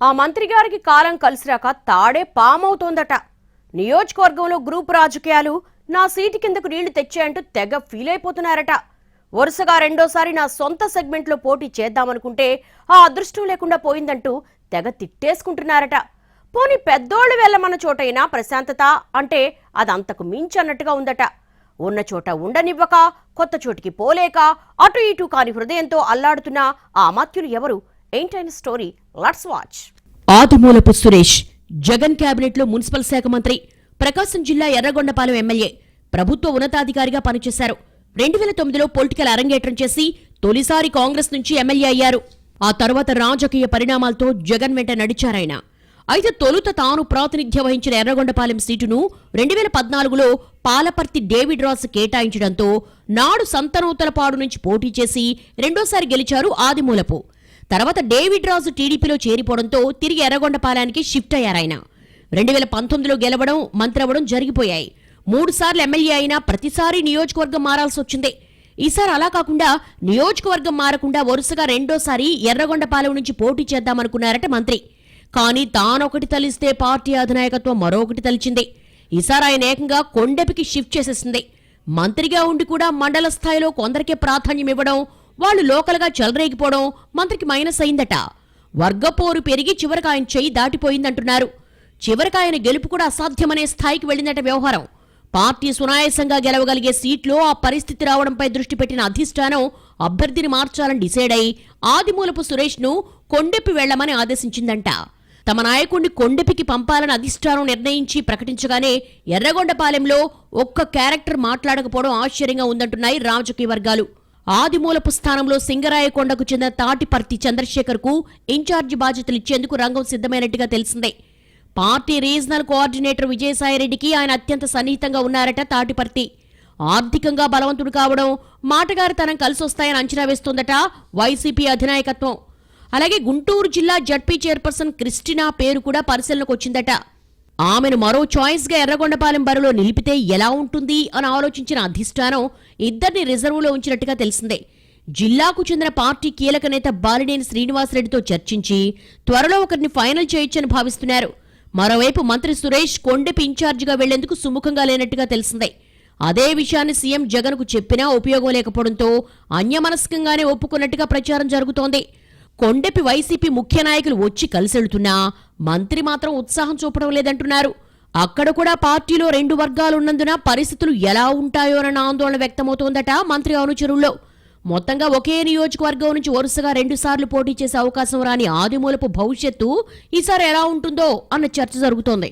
ఆ మంత్రి గారికి కాలం కలిసిరాక తాడే పామవుతోందట. నియోజకవర్గంలో గ్రూప్ రాజకీయాలు నా సీటు కిందకు నీళ్లు తెచ్చాయంటూ తెగ ఫీల్ అయిపోతున్నారట. వరుసగా రెండోసారి నా సొంత సెగ్మెంట్లో పోటీ చేద్దామనుకుంటే ఆ అదృష్టం లేకుండా పోయిందంటూ తెగ తిట్టేసుకుంటున్నారట. పోనీ పెద్దోళ్లు వెళ్ళమన్న చోటైనా ప్రశాంతత అంటే అదంతకు మించి అన్నట్టుగా ఉందట. ఉన్న చోట ఉండనివ్వక, కొత్త చోటికి పోలేక, అటు ఇటు కాని హృదయంతో అల్లాడుతున్న ఆ అమాత్యులు ఎవరు? ఏంటైన story, let's watch. Adimulapu Suresh Jagan కేబినెట్లో మున్సిపల్ శాఖ మంత్రి, ప్రకాశం జిల్లా ఎర్రగొండపాలెం ఎమ్మెల్యే, ప్రభుత్వ ఉన్నతాధికారిగా పనిచేశారు. 2009లో పొలిటికల్ అరంగేట్రం చేసి తొలిసారి కాంగ్రెస్ నుంచి ఎమ్మెల్యే అయ్యారు. ఆ తర్వాత రాజకీయ పరిణామాలతో జగన్ వెంట నడిచారాయన. అయితే తొలుత తాను ప్రాతినిధ్యం వహించిన ఎర్రగొండపాలెం సీటును 2014లో పాలపర్తి డేవిడ్ రాస్ కేటాయించడంతో నాడు సంతనూతలపాడు నుంచి పోటీ చేసి రెండోసారి గెలిచారు ఆదిమూలపు. తర్వాత డేవిడ్ రాజు టీడీపీలో చేరిపోవడంతో తిరిగి ఎర్రగొండపాలెనికి షిఫ్ట్ అయ్యారాయన. 2019లో గెలవడం, మంత్రి అవ్వడం జరిగిపోయాయి. 3 సార్లు ఎమ్మెల్యే అయినా ప్రతిసారి నియోజకవర్గం మారాల్సి వచ్చింది. ఈసారి అలా కాకుండా నియోజకవర్గం మారకుండా వరుసగా రెండోసారి ఎర్రగొండపాలెం నుంచి పోటీ చేద్దామనుకున్నారట మంత్రి. కానీ తానొకటి తలిస్తే పార్టీ అధినాయకత్వం మరొకటి తలిచింది. ఈసారి ఆయన ఏకంగా కొండెపికి షిఫ్ట్ చేసేసింది. మంత్రిగా ఉండి కూడా మండల స్థాయిలో కొందరికే ప్రాధాన్యం ఇవ్వడం, వాళ్లు లోకల్గా చెలరేగిపోవడం మంత్రికి మైనస్ అయిందట. వర్గపోరు పెరిగి చివరికి ఆయన చెయ్యి దాటిపోయిందంటున్నారు. చివరికి ఆయన గెలుపు కూడా అసాధ్యమనే స్థాయికి వెళ్లిందట వ్యవహారం. పార్టీ సునాయాసంగా గెలవగలిగే సీట్లో ఆ పరిస్థితి రావడంపై దృష్టి పెట్టిన అధిష్టానం అభ్యర్థిని మార్చాలని డిసైడ్ అయి ఆదిమూలపు సురేష్ ను కొండెప్పి వెళ్లమని ఆదేశించిందంట. తమ నాయకుడిని కొండెపికి పంపాలని అధిష్టానం నిర్ణయించి ప్రకటించగానే ఎర్రగొండపాలెంలో ఒక్క క్యారెక్టర్ మాట్లాడకపోవడం ఆశ్చర్యంగా ఉందంటున్నాయి రాజకీయ వర్గాలు. ఆదిమూలపు స్థానంలో సింగరాయకొండకు చెందిన తాటిపర్తి చంద్రశేఖర్ కు ఇన్ఛార్జి బాధ్యతలు ఇచ్చేందుకు రంగం సిద్ధమైనట్టుగా తెలిసిందే. పార్టీ రీజనల్ కోఆర్డినేటర్ విజయసాయిరెడ్డికి ఆయన అత్యంత సన్నిహితంగా ఉన్నారట తాటిపర్తి. ఆర్థికంగా బలవంతుడు కావడం, మాటగారితనం కలిసొస్తాయని అంచనా వేస్తోందట వైసీపీ అధినాయకత్వం. అలాగే గుంటూరు జిల్లా జడ్పీ చైర్పర్సన్ క్రిస్టినా పేరు కూడా పరిశీలనకు వచ్చిందట. ఆమెను మరో చాయిస్ గా ఎర్రగొండపాలెం బరిలో నిలిపితే ఎలా ఉంటుంది అని ఆలోచించిన అధిష్టానం ఇద్దరిని రిజర్వులో ఉంచినట్టుగా తెలిసిందే. జిల్లాకు చెందిన పార్టీ కీలక నేత బాలినేని శ్రీనివాసరెడ్డితో చర్చించి త్వరలో ఒకరిని ఫైనల్ చేయొచ్చని భావిస్తున్నారు. మరోవైపు మంత్రి సురేష్ కొండెపి ఇన్ఛార్జిగా వెళ్లేందుకు సుముఖంగా లేనట్టుగా తెలిసిందే. అదే విషయాన్ని సీఎం జగన్ కు చెప్పినా ఉపయోగం లేకపోవడంతో అన్యమనస్కంగానే ఒప్పుకున్నట్టుగా ప్రచారం జరుగుతోంది. కొండెపి వైసీపీ ముఖ్య నాయకులు వచ్చి కలిసెళ్తున్నా మంత్రి మాత్రం ఉత్సాహం చూపడం లేదంటున్నారు. అక్కడ కూడా పార్టీలో 2 వర్గాలున్నందున పరిస్థితులు ఎలా ఉంటాయోనన్న ఆందోళన వ్యక్తమవుతోందట మంత్రి అనుచరుల్లో. మొత్తంగా ఒకే నియోజకవర్గం నుంచి వరుసగా 2 సార్లు పోటీ చేసే అవకాశం రాని ఆదిమూలపు భవిష్యత్తు ఈసారి ఎలా ఉంటుందో అన్న చర్చ జరుగుతోంది.